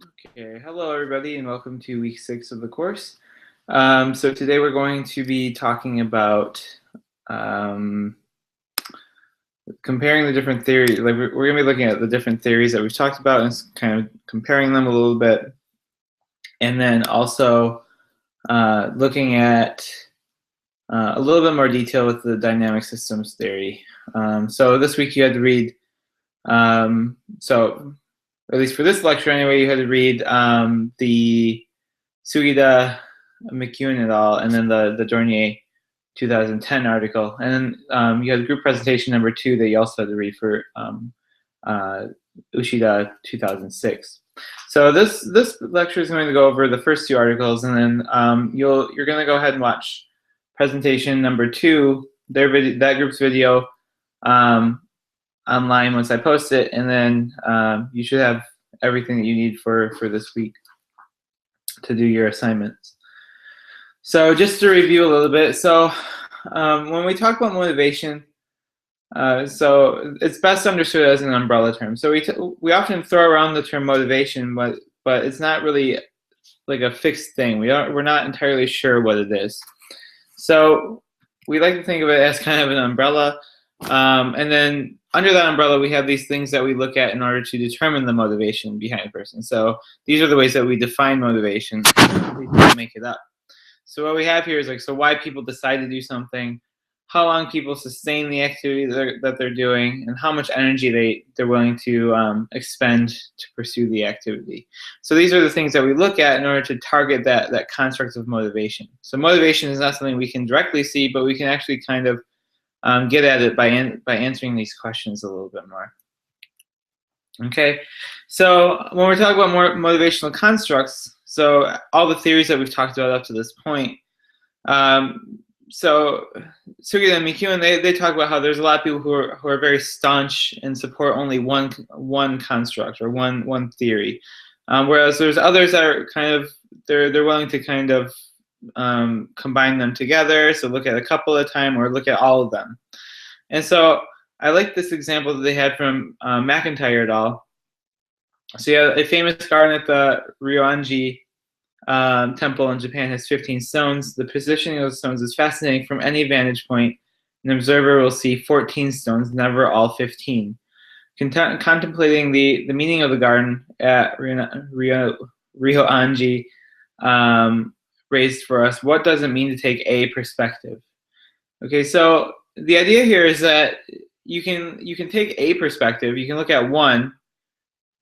Okay, hello everybody and welcome to week 6 of the course. So today we're going to be talking about um, comparing the different theories. Like we're going to be looking at the different theories that we've talked about and kind of comparing them a little bit. And then also looking at a little bit more detail with the dynamic systems theory. So this week you had to read, so at least for this lecture anyway, you had to read the Sugita, McEwen et al., and then the Dornier 2010 article. And then you had group presentation number 2 that you also had to read for Ushida 2006. So this lecture is going to go over the first 2 articles, and then you're going to go ahead and watch presentation number 2, that group's video, online once I post it, and then you should have everything that you need for this week to do your assignments. So just to review a little bit, so when we talk about motivation, so it's best understood as an umbrella term. So we often throw around the term motivation, but it's not really like a fixed thing. We're not entirely sure what it is. So we like to think of it as kind of an umbrella, and then under that umbrella we have these things that we look at in order to determine the motivation behind a person. So these are the ways that we define motivation. We don't make it up. So what we have here is like, so why people decide to do something, how long people sustain the activity that they're doing, and how much energy they're willing to expend to pursue the activity. So these are the things that we look at in order to target that construct of motivation. So motivation is not something we can directly see, but we can actually kind of get at it by answering these questions a little bit more. Okay, so when we're talking about more motivational constructs, so all the theories that we've talked about up to this point, so Sugita and McEwen, they talk about how there's a lot of people who are very staunch and support only one construct or one theory, whereas there's others that are kind of they're willing to kind of combine them together. So look at a couple at a time or look at all of them. And so I like this example that they had from McIntyre et al. So yeah, a famous garden at the Ryoanji temple in Japan has 15 stones. The positioning of the stones is fascinating from any vantage point. An observer will see 14 stones, never all 15. Contemplating the meaning of the garden at Ryoanji raised for us, what does it mean to take a perspective? Okay, so the idea here is that you can take a perspective, you can look at one,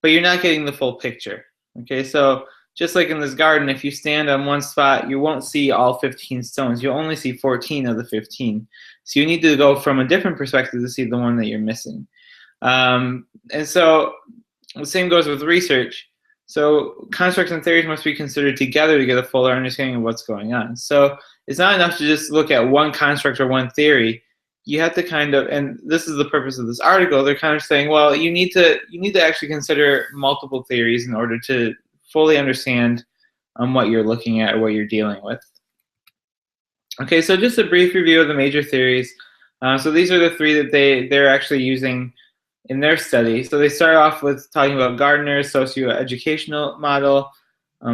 but you're not getting the full picture. Okay, so just like in this garden, if you stand on one spot, you won't see all 15 stones. You'll only see 14 of the 15. So you need to go from a different perspective to see the one that you're missing. And so the same goes with research. So constructs and theories must be considered together to get a fuller understanding of what's going on. So it's not enough to just look at one construct or one theory. You have to kind of, and this is the purpose of this article, they're kind of saying, well, you need to actually consider multiple theories in order to fully understand what you're looking at or what you're dealing with. Okay, so just a brief review of the major theories. So these are the 3 that they're actually using in their study. So they start off with talking about Gardner's socio-educational model.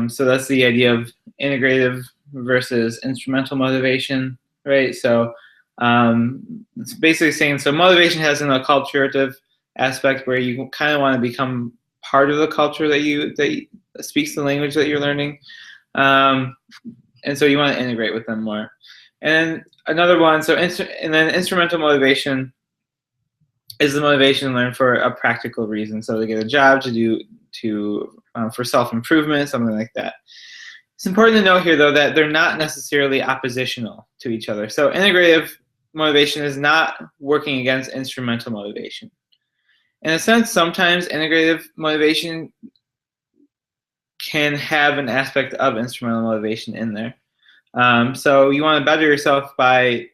So that's the idea of integrative versus instrumental motivation, right? So it's basically saying, so motivation has an acculturative aspect where you kind of want to become part of the culture that speaks the language that you're learning, and so you want to integrate with them more. And another one, so and then instrumental motivation is the motivation to learn for a practical reason, so to get a job, for self-improvement, something like that. It's important to note here, though, that they're not necessarily oppositional to each other. So integrative motivation is not working against instrumental motivation. In a sense, sometimes integrative motivation can have an aspect of instrumental motivation in there. So you want to better yourself by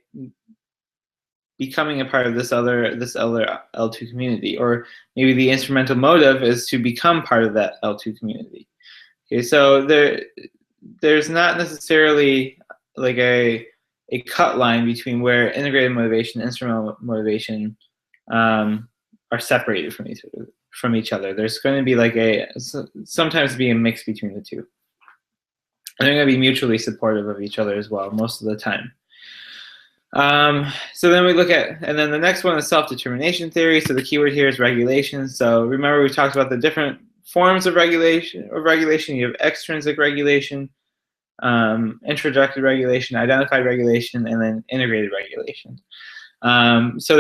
becoming a part of this other L2 community, or maybe the instrumental motive is to become part of that L2 community. Okay, so there's not necessarily like a cut line between where integrated motivation and instrumental motivation are separated from each other. from each other. There's going to be like sometimes be a mix between the two. And they're going to be mutually supportive of each other as well most of the time. So then we look at, and then the next one is self-determination theory. So the keyword here is regulation. So remember we talked about the different forms of regulation. You have extrinsic regulation, introductory regulation, identified regulation, and then integrated regulation. So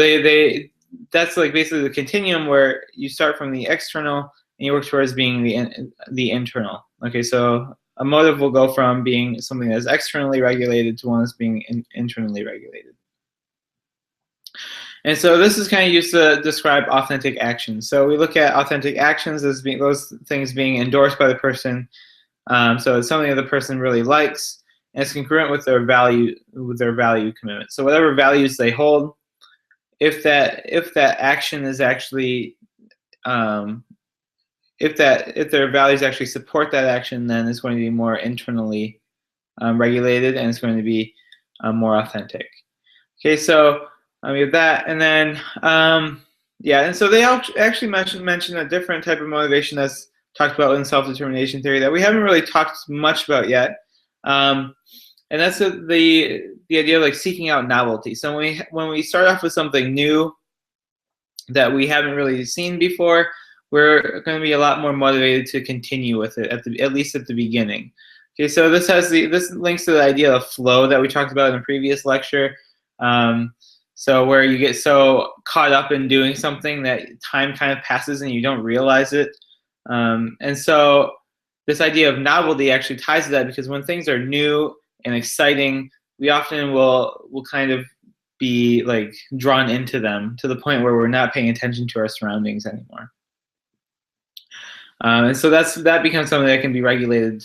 that's like basically the continuum where you start from the external and you work towards being the internal. Okay, so a motive will go from being something that is externally regulated to one that's being internally regulated. And so this is kind of used to describe authentic actions. So we look at authentic actions as being those things being endorsed by the person. So it's something that the person really likes, and it's congruent with their value commitment. So whatever values they hold, if that action is actually if their values actually support that action, then it's going to be more internally regulated, and it's going to be more authentic. Okay, so we have that, and then yeah, and so they actually mention a different type of motivation that's talked about in self-determination theory that we haven't really talked much about yet, and that's the idea of like seeking out novelty. So when we start off with something new that we haven't really seen before, we're going to be a lot more motivated to continue with it at least at the beginning. Okay, so this links to the idea of flow that we talked about in a previous lecture. So where you get so caught up in doing something that time kind of passes and you don't realize it. And so this idea of novelty actually ties to that, because when things are new and exciting, we often will kind of be like drawn into them to the point where we're not paying attention to our surroundings anymore. And so that becomes something that can be regulated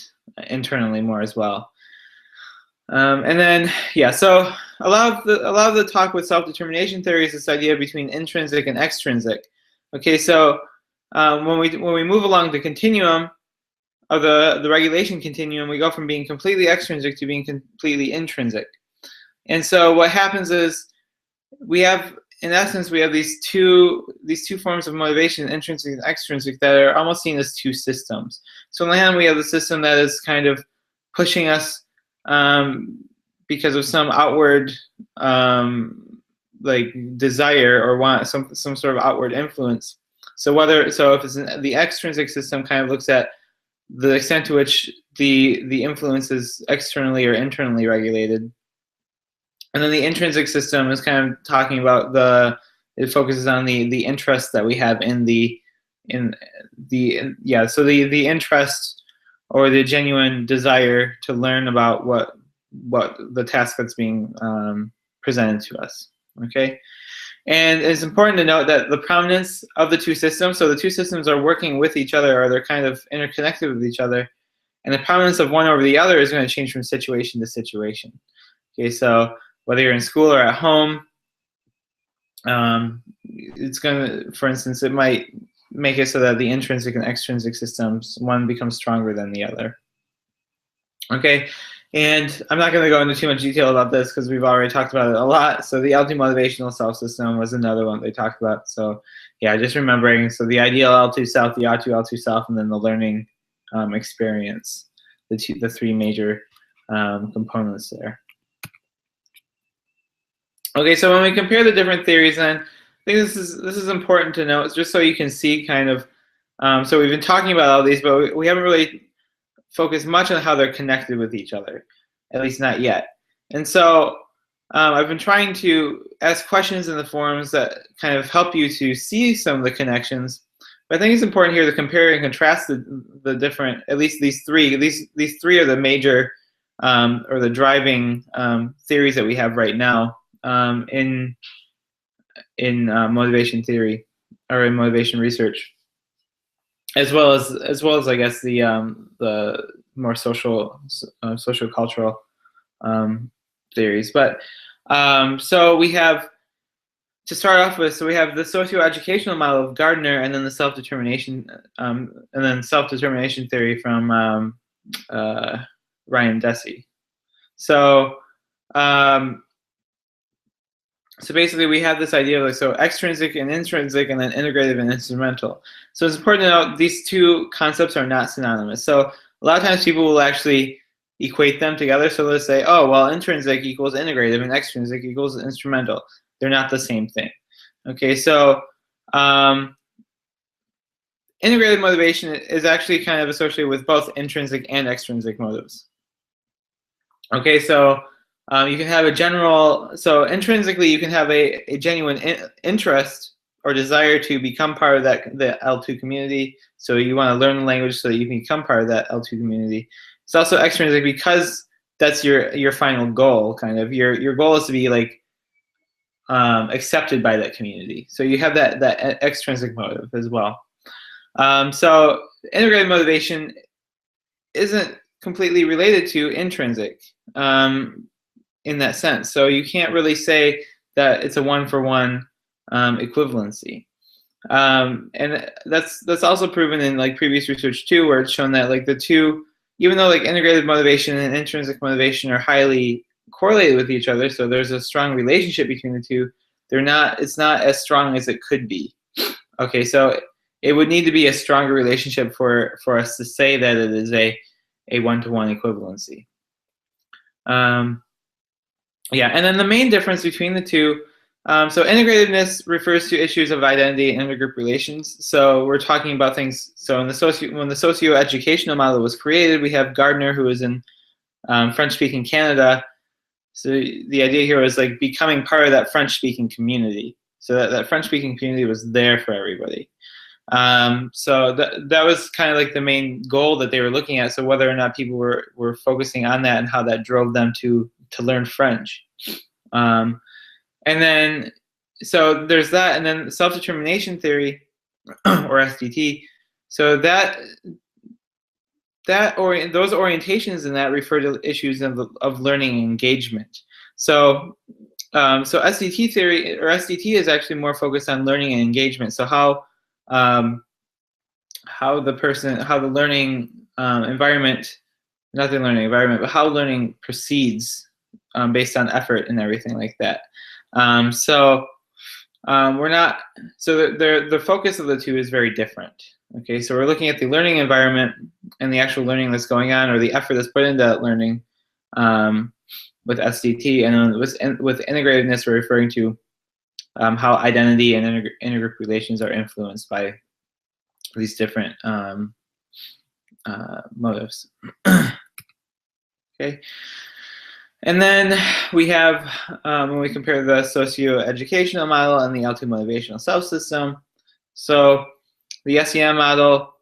internally more as well. And then yeah, so a lot of the talk with self-determination theory is this idea between intrinsic and extrinsic. Okay, so when we move along the continuum of the regulation continuum, we go from being completely extrinsic to being completely intrinsic. And so what happens is in essence we have these two forms of motivation, intrinsic and extrinsic, that are almost seen as two systems. So on the hand, we have the system that is kind of pushing us because of some outward like desire or want some sort of outward influence. So if it's the extrinsic system, kind of looks at the extent to which the influence is externally or internally regulated. And then the intrinsic system is kind of talking about it focuses on the interest that we have in the interest or the genuine desire to learn about what the task that's being presented to us. Okay, and it's important to note that the prominence of the two systems, so the two systems are working with each other, or they're kind of interconnected with each other, and the prominence of one over the other is going to change from situation to situation. Okay, so whether you're in school or at home, it's going to, for instance, it might make it so that the intrinsic and extrinsic systems, one becomes stronger than the other. Okay, and I'm not going to go into too much detail about this because we've already talked about it a lot. So the L2 motivational self system was another one they talked about. So yeah, just remembering, so the ideal L2 self, the R2 L2 self, and then the learning experience, the three major components there. Okay, so when we compare the different theories, then I think this is important to note, just so you can see kind of. So we've been talking about all these, but we haven't really focused much on how they're connected with each other, at least not yet. And so I've been trying to ask questions in the forums that kind of help you to see some of the connections. But I think it's important here to compare and contrast the different, at least these three. These three are the major or the driving theories that we have right now. In motivation theory or in motivation research, as well as I guess the more social cultural theories. But so we have, to start off with, so we have the socioeducational model of Gardner, and then the self-determination theory from Ryan Deci. So So basically, we have this idea of like, so extrinsic and intrinsic, and then integrative and instrumental. So it's important to note these two concepts are not synonymous. So a lot of times people will actually equate them together. So they'll say, oh, well, intrinsic equals integrative and extrinsic equals instrumental. They're not the same thing. Okay, so integrated motivation is actually kind of associated with both intrinsic and extrinsic motives. Okay, so you can have a general, so intrinsically you can have a genuine interest or desire to become part of the L2 community. So you want to learn the language so that you can become part of that L2 community. It's also extrinsic because that's your final goal, kind of. Your goal is to be like accepted by that community. So you have that extrinsic motive as well. So integrated motivation isn't completely related to intrinsic in that sense. So you can't really say that it's a one-for-one equivalency. And that's also proven in like previous research too, where it's shown that like the two, even though like integrated motivation and intrinsic motivation are highly correlated with each other, so there's a strong relationship between the two, it's not as strong as it could be. Okay, so it would need to be a stronger relationship for us to say that it is a one-to-one equivalency. Yeah, and then the main difference between the two, so integrativeness refers to issues of identity and intergroup relations. So we're talking about things, so when the socio-educational model was created, we have Gardner, who is in French-speaking Canada. So the idea here was like becoming part of that French-speaking community. So that French-speaking community was there for everybody. So that was kind of like the main goal that they were looking at. So whether or not people were focusing on that and how that drove them to learn French. And then, so there's that, and then self-determination theory, or SDT. So those orientations in that refer to issues of learning engagement. So SDT theory, or SDT, is actually more focused on learning and engagement. So how the learning environment, not the learning environment, but how learning proceeds based on effort and everything like that. We're not, so the focus of the two is very different. Okay, so we're looking at the learning environment and the actual learning that's going on, or the effort that's put into that learning with SDT, and then with integrativeness, we're referring to how identity and intergroup relations are influenced by these different motives. Okay. And then we have, when we compare the socio-educational model and the L2 motivational self-system, so the SEM model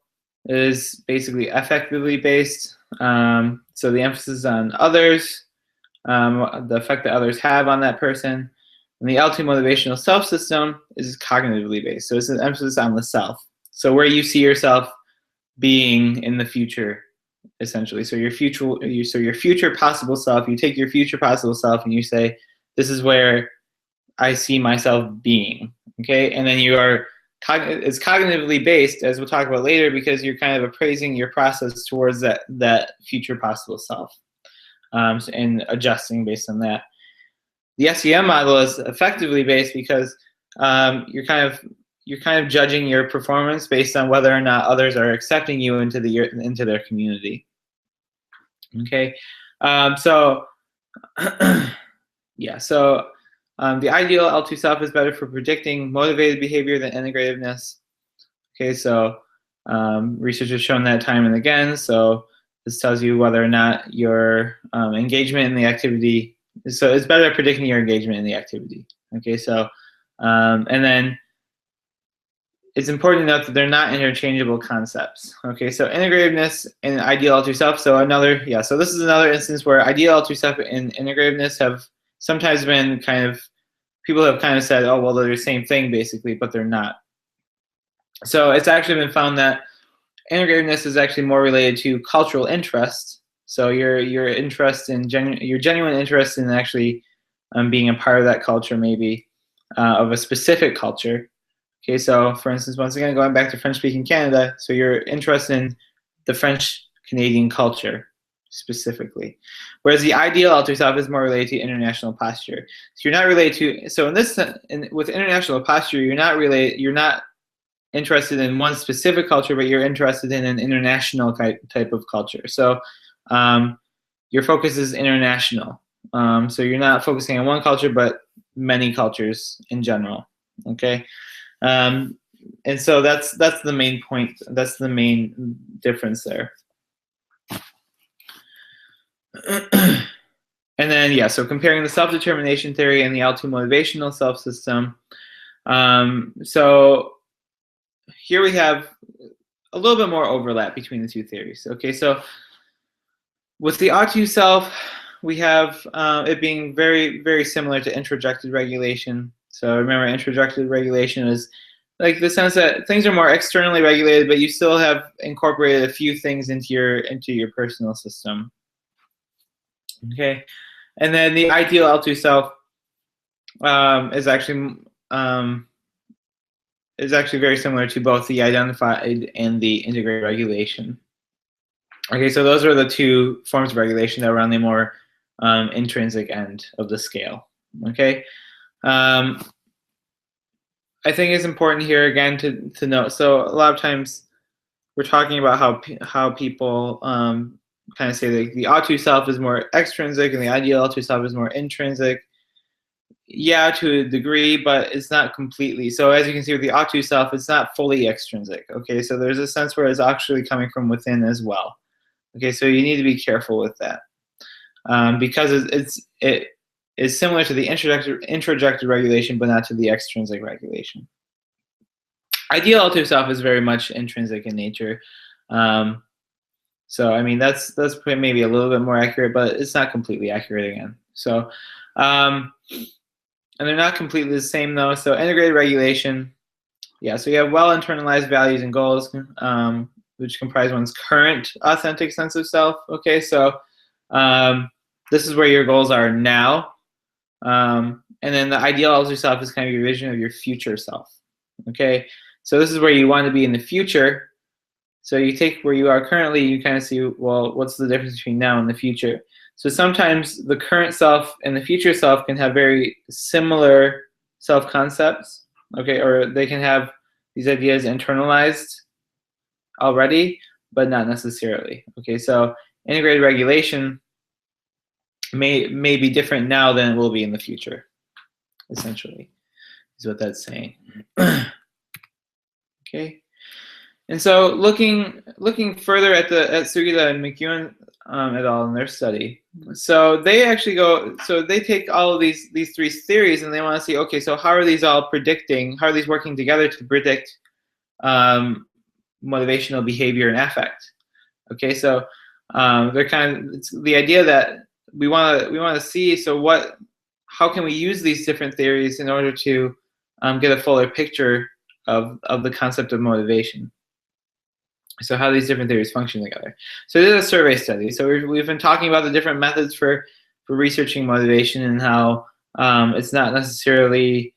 is basically affectively based. So the emphasis on others, the effect that others have on that person. And the L2 motivational self-system is cognitively based. So it's an emphasis on the self. So where you see yourself being in the future, essentially. So your future possible self, you take your future possible self and you say, this is where I see myself being, okay? And then it's cognitively based, as we'll talk about later, because you're kind of appraising your process towards that future possible self, and adjusting based on that. The SEM model is effectively based because you're kind of judging your performance based on whether or not others are accepting you into their community. Okay, so yeah, so the ideal L2 self is better for predicting motivated behavior than integrativeness. Okay, so research has shown that time and again. So this tells you whether or not your engagement in the activity. So it's better at predicting your engagement in the activity. Okay, so and then it's important to note that they're not interchangeable concepts. Okay, so integrativeness and ideal L2 self. So so this is another instance where ideal L2 self and integrativeness have sometimes been people have kind of said, oh, well, they're the same thing basically, but they're not. So it's actually been found that integrativeness is actually more related to cultural interest. So your interest in your genuine interest in actually being a part of that culture, maybe of a specific culture. Okay, so for instance, once again, going back to French-speaking Canada, so you're interested in the French-Canadian culture. specifically, whereas the ideal L2 self is more related to international posture. So you're not related to. So in this, with international posture, you're not interested in one specific culture, but you're interested in an international type of culture. So your focus is international. So you're not focusing on one culture, but many cultures in general. Okay, and so that's the main point. That's the main difference there. And then, yeah, so comparing the self-determination theory and the L2 motivational self-system. So here we have a little bit more overlap between the two theories. Okay, so with the L2 self, we have it being very, very similar to introjected regulation. So remember, introjected regulation is like the sense that things are more externally regulated, but you still have incorporated a few things into your personal system. Okay, and then the ideal L2 self is actually very similar to both the identified and the integrated regulation. Okay, so those are the two forms of regulation that are on the more intrinsic end of the scale. Okay, I think it's important here again to note. So a lot of times we're talking about how people kind of say that the L2 self is more extrinsic and the ideal L2 self is more intrinsic. Yeah, to a degree, but it's not completely. So as you can see with the L2 self, it's not fully extrinsic. Okay, so there's a sense where it's actually coming from within as well. Okay, so you need to be careful with that because it is similar to the introjected regulation, but not to the extrinsic regulation. Ideal L2 self is very much intrinsic in nature. So I mean that's maybe a little bit more accurate, but it's not completely accurate again. So and they're not completely the same though. So integrated regulation, yeah. So you have well internalized values and goals, which comprise one's current authentic sense of self. Okay, so this is where your goals are now, and then the ideal L2 self is kind of your vision of your future self. Okay, so this is where you want to be in the future. So you take where you are currently, you kind of see, well, what's the difference between now and the future? So sometimes the current self and the future self can have very similar self-concepts, okay, or they can have these ideas internalized already, but not necessarily. Okay, so integrated regulation may be different now than it will be in the future, essentially, is what that's saying. Okay. And so looking further at Sugita and McEwen et al. In their study, so they actually they take all of these three theories and they want to see, okay, so how are these all predicting? How are these working together to predict motivational behavior and affect? Okay, so they're it's the idea that we want to see. So how can we use these different theories in order to get a fuller picture of the concept of motivation? So how these different theories function together. So this is a survey study. So we've been talking about the different methods for researching motivation and how it's not necessarily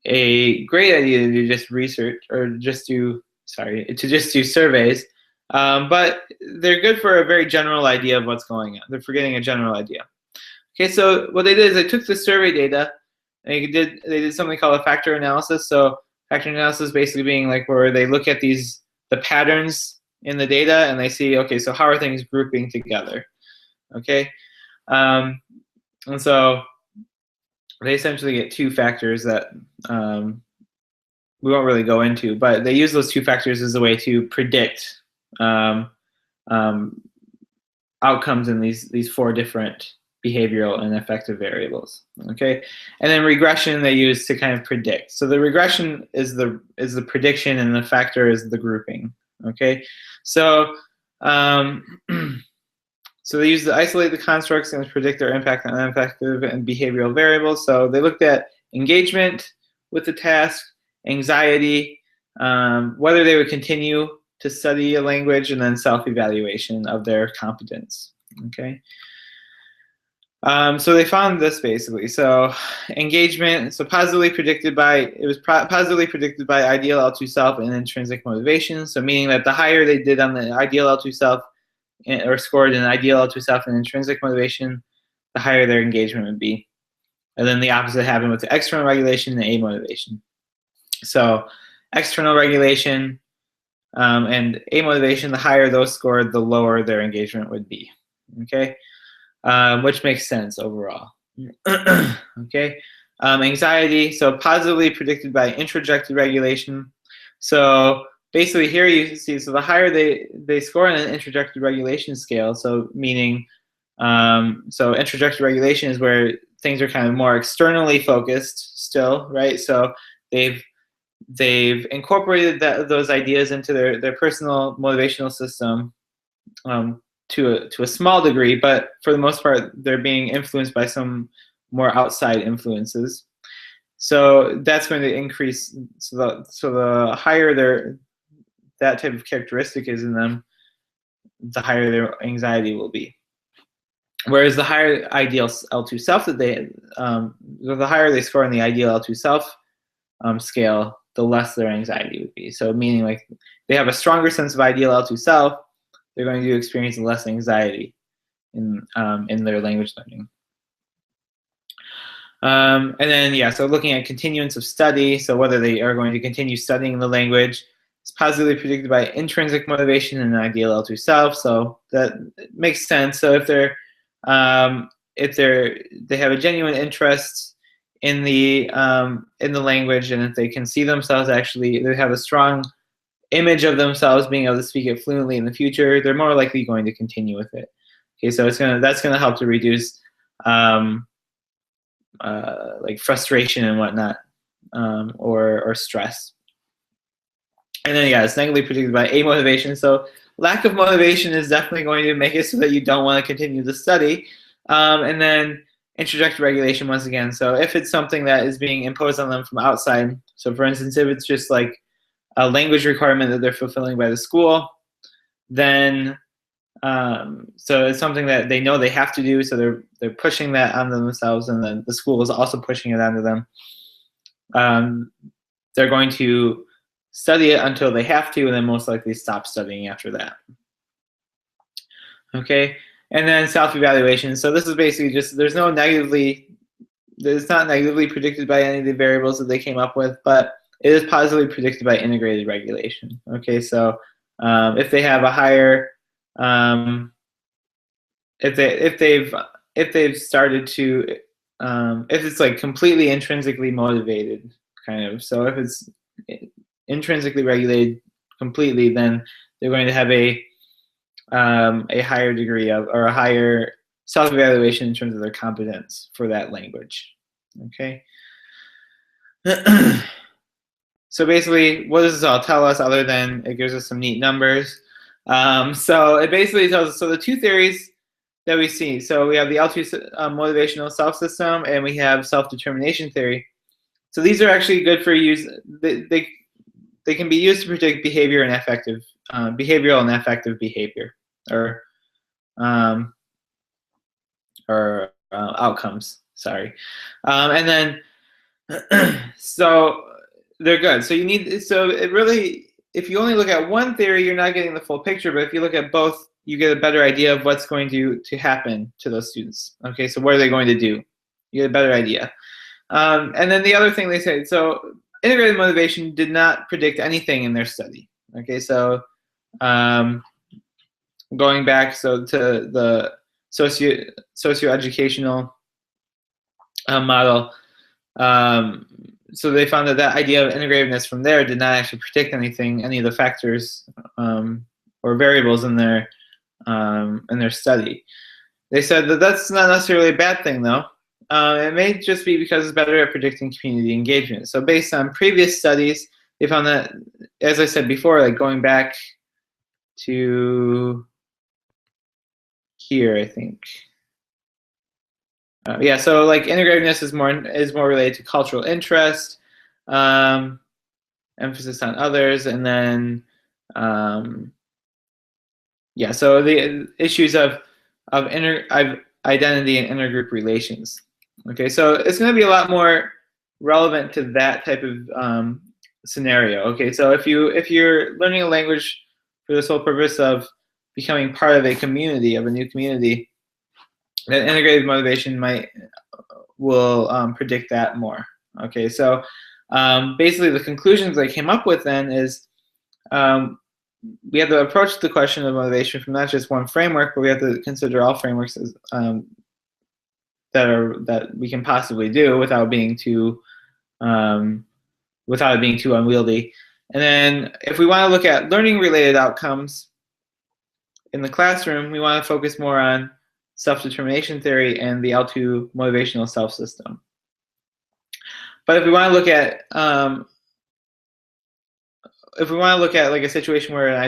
a great idea to do just research or to just do surveys, but they're good for a very general idea of what's going on. They're for getting a general idea. Okay, so what they did is they took the survey data and they did something called a factor analysis. So factor analysis basically being like where they look at the patterns in the data and they see, okay, so how are things grouping together? Okay, and so they essentially get two factors that we won't really go into, but they use those two factors as a way to predict outcomes in these four different behavioral and affective variables. Okay, and then regression they use to kind of predict. So the regression is the prediction, and the factor is the grouping. Okay, so so they use to isolate the constructs and predict their impact on affective and behavioral variables. So they looked at engagement with the task, anxiety, whether they would continue to study a language, and then self-evaluation of their competence. Okay. So they found this basically. So engagement, so positively predicted by ideal L2 self and intrinsic motivation. So meaning that the higher they did on the ideal L2 self, or scored in ideal L2 self and intrinsic motivation, the higher their engagement would be. And then the opposite happened with the external regulation and A motivation. So external regulation and A motivation, the higher those scored, the lower their engagement would be. Okay, which makes sense overall. Okay, anxiety, so positively predicted by introjected regulation. So basically here you see, so the higher they score on an introjected regulation scale, so meaning, so introjected regulation is where things are kind of more externally focused still, right? So they've incorporated those ideas into their personal motivational system to a small degree, but for the most part, they're being influenced by some more outside influences. So that's going to increase. So the higher that type of characteristic is in them, the higher their anxiety will be. Whereas the higher ideal L2 self that the higher they score on the ideal L2 self scale, the less their anxiety would be. So meaning like they have a stronger sense of ideal L2 self, they're going to experience less anxiety in their language learning. And then, yeah, so looking at continuance of study, so whether they are going to continue studying the language, it's positively predicted by intrinsic motivation and ideal L2 self. So that makes sense. So if they have a genuine interest in the language, and if they can see themselves they have a strong image of themselves being able to speak it fluently in the future, they're more likely going to continue with it. Okay, so that's gonna help to reduce like frustration and whatnot, or stress. And then, yeah, it's negatively predicted by A motivation. So lack of motivation is definitely going to make it so that you don't want to continue the study. And then introjected regulation, once again. So if it's something that is being imposed on them from outside, so for instance, if it's just like a language requirement that they're fulfilling by the school, then so it's something that they know they have to do, so they're pushing that onto themselves, and then the school is also pushing it onto them. They're going to study it until they have to, and then most likely stop studying after that. Okay, and then self-evaluation. So this is basically just, it's not negatively predicted by any of the variables that they came up with, but it is positively predicted by integrated regulation. Okay, so if they have a higher, if they've started to, if it's like completely intrinsically motivated, kind of. So if it's intrinsically regulated completely, then they're going to have a higher degree of, or a higher self-evaluation in terms of their competence for that language. Okay. So basically, what does this all tell us other than it gives us some neat numbers? So it basically tells us, so the two theories that we see, so we have the L2 motivational self-system, and we have self-determination theory. So these are actually good for use. They can be used to predict behavior and affective, behavioral and affective behavior, or outcomes. Sorry, and then so they're good. So it really, if you only look at one theory, you're not getting the full picture. But if you look at both, you get a better idea of what's going to happen to those students. Okay, so what are they going to do? You get a better idea. And then the other thing they say, so integrated motivation did not predict anything in their study. Okay, so going back to the socioeducational model, so they found that idea of integratedness from there did not actually predict anything, any of the factors or variables in their study. They said that that's not necessarily a bad thing, though. It may just be because it's better at predicting community engagement. So based on previous studies, they found that, as I said before, like going back to here, I think. Yeah, so like integratedness is more related to cultural interest, emphasis on others, and then yeah, so the issues of identity and intergroup relations. Okay, so it's going to be a lot more relevant to that type of scenario. Okay, so if you're learning a language for the sole purpose of becoming part of a community, of a new community, then integrated motivation will predict that more. Okay, so basically the conclusions I came up with then is we have to approach the question of motivation from not just one framework, but we have to consider all frameworks as, that we can possibly do without being too without it being too unwieldy. And then if we want to look at learning related outcomes in the classroom, we want to focus more on self-determination theory and the L2 motivational self system. But if we want to look at like a situation where an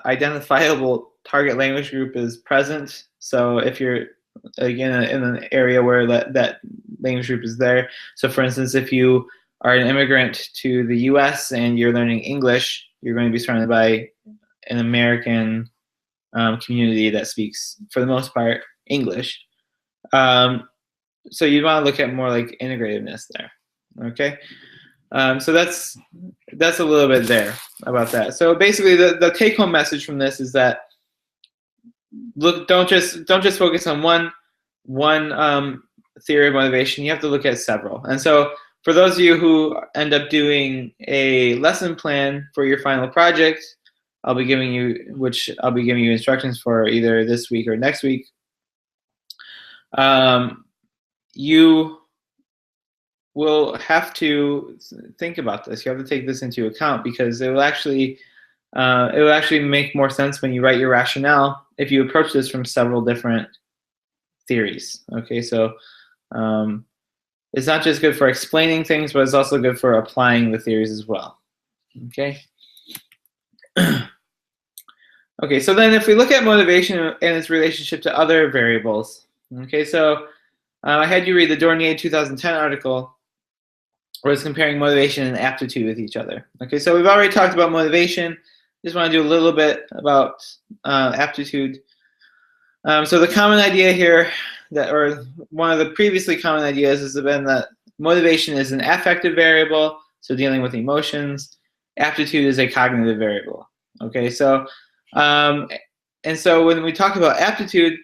identifiable target language group is present, so if you're again in an area where that language group is there, so for instance, if you are an immigrant to the US and you're learning English, you're going to be surrounded by an American community that speaks, for the most part, English. So you want to look at more like integrativeness there. Okay, so that's a little bit there about that. So basically, the take-home message from this is that don't just focus on one theory of motivation. You have to look at several. And so for those of you who end up doing a lesson plan for your final project, I'll be giving you instructions for either this week or next week. You will have to think about this. You have to take this into account because it will actually make more sense when you write your rationale if you approach this from several different theories. Okay, so it's not just good for explaining things, but it's also good for applying the theories as well. Okay. Okay, so then if we look at motivation and its relationship to other variables, okay, so I had you read the Dornier 2010 article where it's comparing motivation and aptitude with each other. Okay, so we've already talked about motivation. Just want to do a little bit about aptitude. So the common idea here, or one of the previously common ideas, has been that motivation is an affective variable, so dealing with emotions. Aptitude is a cognitive variable. Okay, so and so when we talk about aptitude,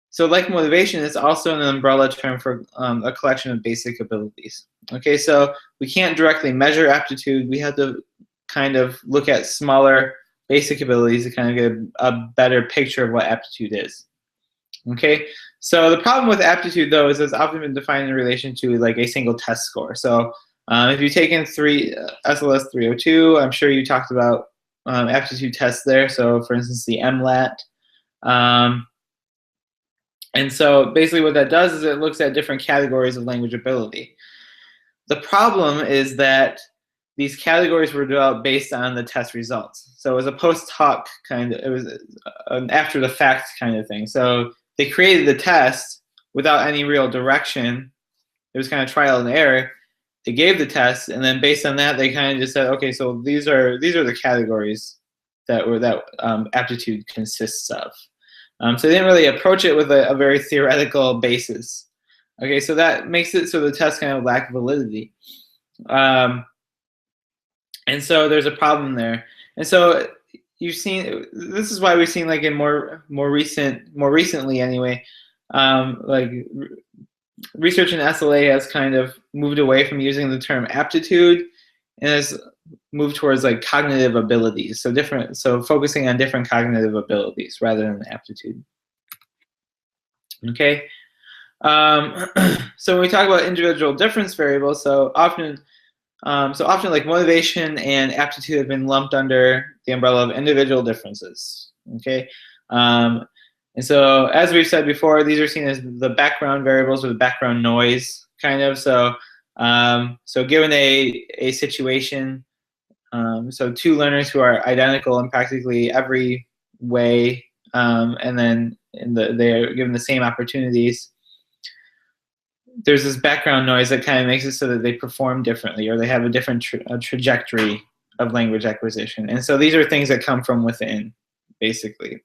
so like motivation, it's also an umbrella term for a collection of basic abilities. Okay, so we can't directly measure aptitude. We have to kind of look at smaller basic abilities to kind of get a better picture of what aptitude is. Okay, so the problem with aptitude, though, is it's often been defined in relation to like a single test score. So if you've taken SLS 302, I'm sure you talked about aptitude tests there. So for instance, the MLAT. And so basically what that does is it looks at different categories of language ability. The problem is that these categories were developed based on the test results. So it was a post hoc kind of, it was an after the fact kind of thing. So they created the test without any real direction. It was kind of trial and error. They gave the test, and then based on that, they kind of just said, okay, so these are the categories that aptitude consists of. So they didn't really approach it with a very theoretical basis. Okay, so that makes it so the test kind of lack validity. And so there's a problem there. And so you've seen, this is why we've seen like in more recently anyway, like research in SLA has kind of moved away from using the term aptitude and has moved towards like cognitive abilities. So focusing on different cognitive abilities rather than aptitude. Okay. So when we talk about individual difference variables, so often like motivation and aptitude have been lumped under the umbrella of individual differences. Okay. And so as we've said before, these are seen as the background variables or the background noise kind of. So so given a situation, so two learners who are identical in practically every way, and then they're given the same opportunities, there's this background noise that kind of makes it so that they perform differently or they have a different trajectory of language acquisition. And so these are things that come from within, basically.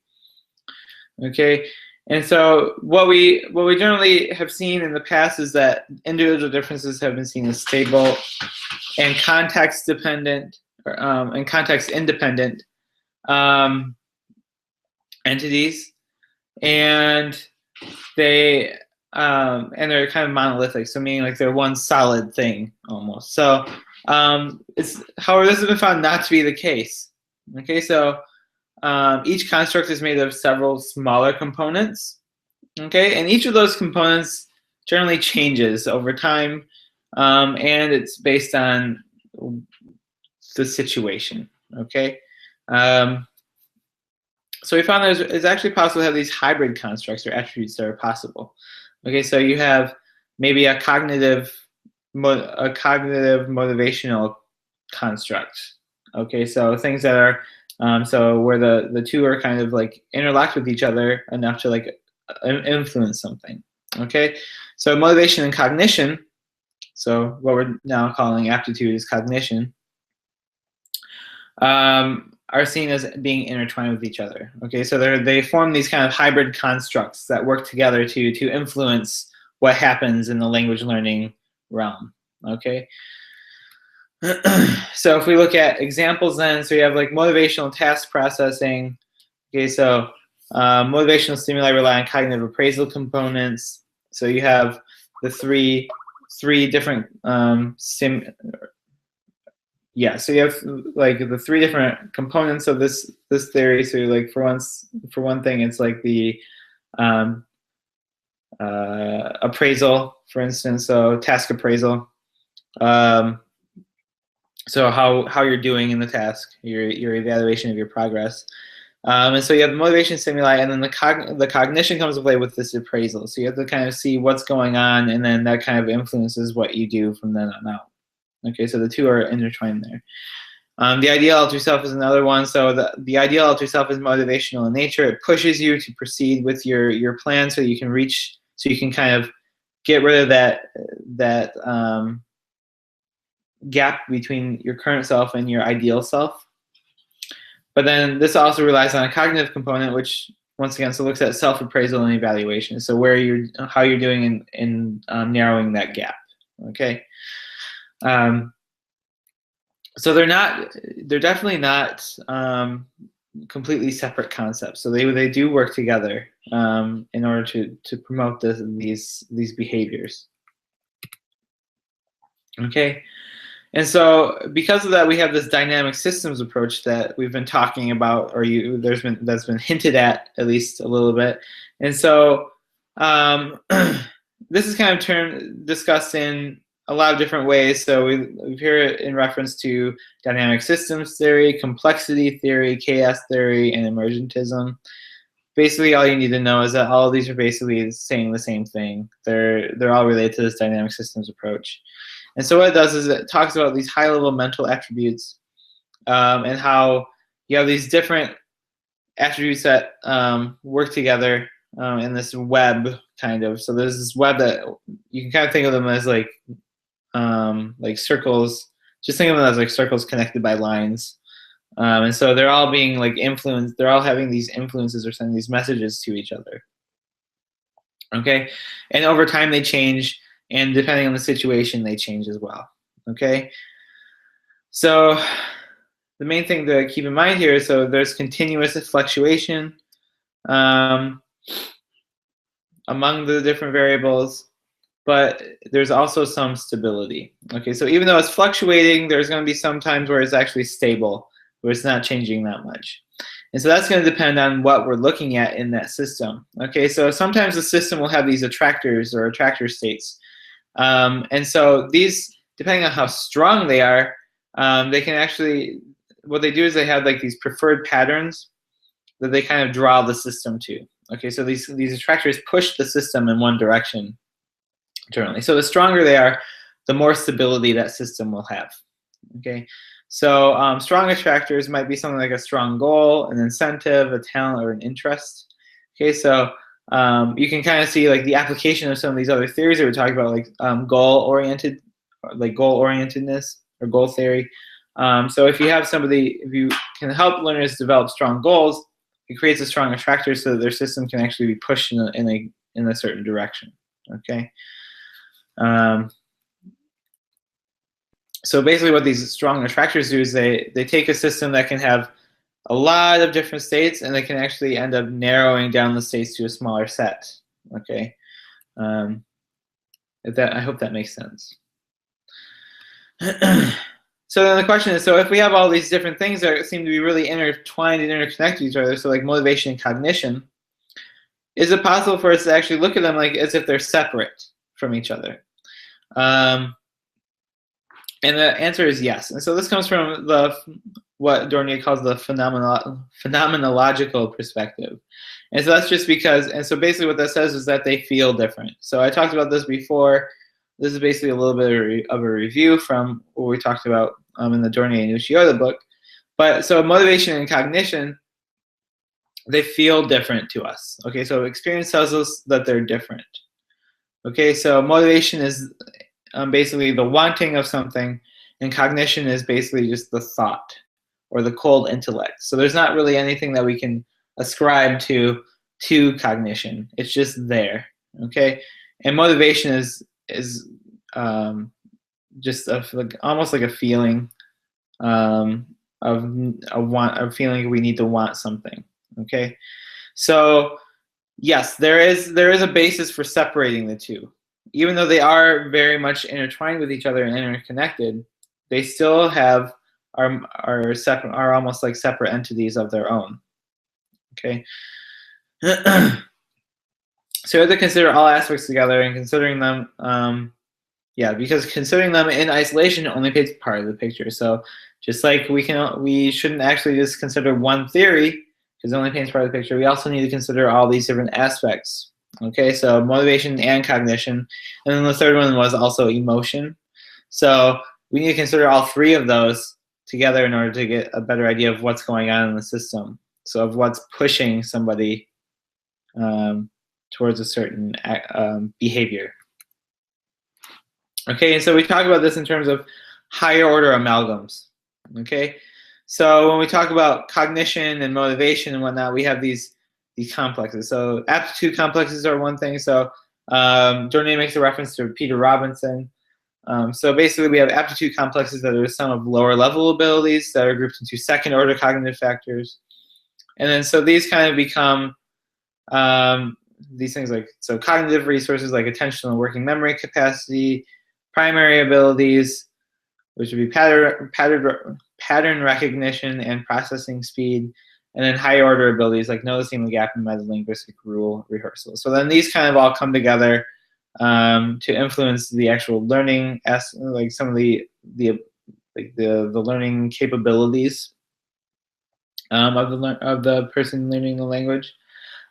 Okay, and so what we generally have seen in the past is that individual differences have been seen as stable and context dependent and context independent. entities, and they're kind of monolithic, so meaning like they're one solid thing almost. So however, this has been found not to be the case. Okay, so each construct is made of several smaller components. Okay, and each of those components generally changes over time, and it's based on the situation. Okay, so we found it's actually possible to have these hybrid constructs or attributes that are possible. Okay, so you have maybe a cognitive motivational construct. Okay, so things that are so where the two are kind of like interlocked with each other enough to like influence something. Okay, so motivation and cognition. So what we're now calling aptitude is cognition. Are seen as being intertwined with each other. Okay, so they form these kind of hybrid constructs that work together to influence what happens in the language learning realm. Okay, so if we look at examples then, so you have like motivational task processing. Okay, so motivational stimuli rely on cognitive appraisal components. So you have the three different so you have like the three different components of this theory. So like for one thing, it's like the appraisal, for instance, so task appraisal. So how you're doing in the task, your evaluation of your progress. And so you have the motivation stimuli, and then the cognition comes to play with this appraisal. So you have to kind of see what's going on, and then that kind of influences what you do from then on out. Okay, so the two are intertwined there. The ideal alter self is another one. So the ideal alter self is motivational in nature. It pushes you to proceed with your plan, so you can kind of get rid of that gap between your current self and your ideal self. But then this also relies on a cognitive component, which once again, so looks at self-appraisal and evaluation. So how you're doing in narrowing that gap. Okay. So they're definitely not completely separate concepts. So they do work together in order to promote these behaviors. Okay. And so because of that, we have this dynamic systems approach that we've been talking about, or that's been hinted at least a little bit. And so this is kind of discussed in a lot of different ways. So we hear it in reference to dynamic systems theory, complexity theory, chaos theory, and emergentism. Basically, all you need to know is that all of these are basically saying the same thing. They're all related to this dynamic systems approach. And so what it does is it talks about these high-level mental attributes and how you have these different attributes that work together in this web kind of. So there's this web that you can kind of think of them as like circles. Just think of them as like circles connected by lines. And so they're all being like influenced. They're all having these influences or sending these messages to each other. Okay, and over time they change. And depending on the situation, they change as well. Okay, so the main thing to keep in mind here is so there's continuous fluctuation among the different variables, but there's also some stability. Okay, so even though it's fluctuating, there's going to be some times where it's actually stable, where it's not changing that much. And so that's going to depend on what we're looking at in that system. Okay, so sometimes the system will have these attractors or attractor states. And so these, depending on how strong they are, they can actually, what they do is they have like these preferred patterns that they kind of draw the system to. Okay, so these attractors push the system in one direction internally. So the stronger they are, the more stability that system will have. Okay, so strong attractors might be something like a strong goal, an incentive, a talent, or an interest. Okay, so you can kind of see like the application of some of these other theories that we're talking about, like goal-orientedness or goal theory. So if you can help learners develop strong goals, it creates a strong attractor so that their system can actually be pushed in a certain direction. Okay. So basically what these strong attractors do is they take a system that can have a lot of different states, and they can actually end up narrowing down the states to a smaller set. Okay, I hope that makes sense. So then the question is, so if we have all these different things that seem to be really intertwined and interconnected to each other, so like motivation and cognition, is it possible for us to actually look at them like as if they're separate from each other? And the answer is yes. And so this comes from what Dornier calls the phenomenological perspective. And so that's just because, and so basically what that says is that they feel different. So I talked about this before. This is basically a little bit of a review from what we talked about in the Dornier and Uchiota book. But so motivation and cognition, they feel different to us. Okay, so experience tells us that they're different. Okay, so motivation is basically the wanting of something, and cognition is basically just the thought or the cold intellect. So there's not really anything that we can ascribe to cognition. It's just there. Okay, and motivation is just almost like a feeling of a feeling we need to want something. Okay, so yes, there is a basis for separating the two. Even though they are very much intertwined with each other and interconnected, they still are almost like separate entities of their own. Okay. So you have to consider all aspects together, and considering them, because considering them in isolation only paints part of the picture. So just like we shouldn't actually just consider one theory because it only paints part of the picture. We also need to consider all these different aspects. Okay, so motivation and cognition, and then the third one was also emotion. So we need to consider all three of those together in order to get a better idea of what's going on in the system. So of what's pushing somebody towards a certain behavior. Okay, and so we talk about this in terms of higher order amalgams. Okay, so when we talk about cognition and motivation and whatnot, we have these complexes. So aptitude complexes are one thing. So Dornier makes a reference to Peter Robinson. So basically we have aptitude complexes that are the sum of lower level abilities that are grouped into second order cognitive factors. And then so these kind of become these things like, so cognitive resources like attentional and working memory capacity, primary abilities, which would be pattern recognition and processing speed, and then higher order abilities like noticing the gap in metalinguistic rule rehearsal. So then these kind of all come together to influence the actual learning, like some of the learning capabilities of the person learning the language.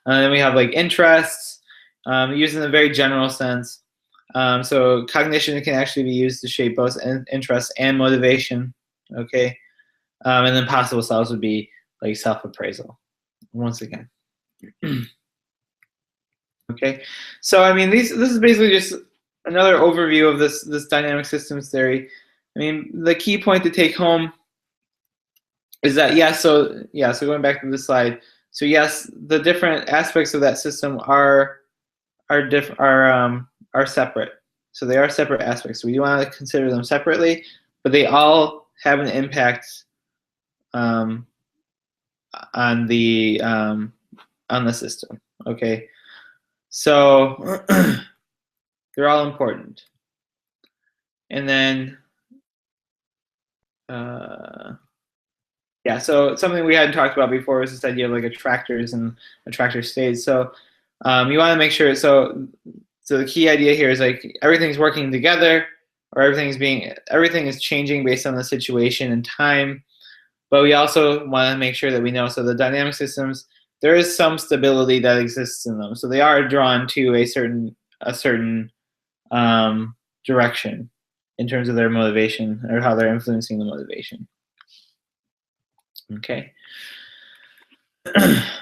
And then we have like interests, used in a very general sense. So cognition can actually be used to shape both interest and motivation. Okay, and then possible selves would be like self-appraisal. Once again. Okay, so I mean this is basically just another overview of this dynamic systems theory. I mean the key point to take home is that so going back to this slide. So yes, the different aspects of that system are separate. So they are separate aspects. So we do want to consider them separately, but they all have an impact on the system. Okay, so they're all important. And then so something we hadn't talked about before was this idea of like attractors and attractor states. So you want to make sure, so the key idea here is like everything's working together, or everything is changing based on the situation and time. But we also want to make sure that we know, so the dynamic systems, there is some stability that exists in them. So they are drawn to a certain direction in terms of their motivation or how they're influencing the motivation. Okay.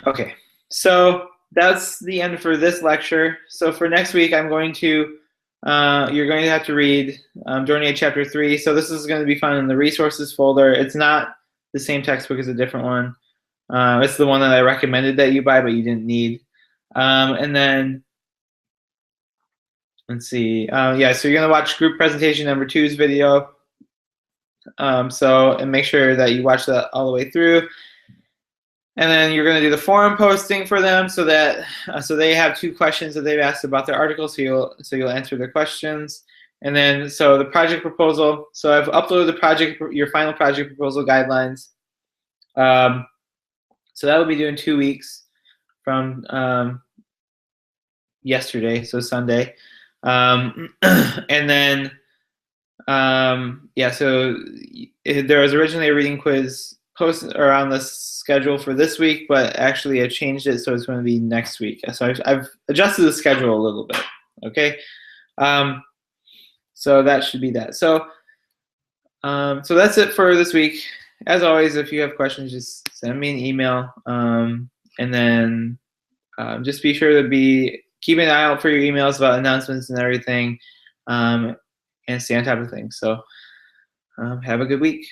Okay. So that's the end for this lecture. So for next week, I'm going to, you're going to have to read Dornier Chapter 3. So this is going to be found in the resources folder. It's not the same textbook, it's a different one. It's the one that I recommended that you buy, but you didn't need. And then, let's see. So you're going to watch group presentation number 2's video. And make sure that you watch that all the way through. And then you're going to do the forum posting for them so that so they have 2 questions that they've asked about their article, so you'll answer their questions. And then so the project proposal. So I've uploaded your final project proposal guidelines. So that will be due in 2 weeks from yesterday, so Sunday. And then yeah, so there was originally a reading quiz posted or on the schedule for this week, but actually I changed it, so it's going to be next week. So I've adjusted the schedule a little bit. Okay, so that should be that. So so that's it for this week. As always, if you have questions, just send me an email, and then just be sure to keep an eye out for your emails about announcements and everything, and stay on top of things. So have a good week.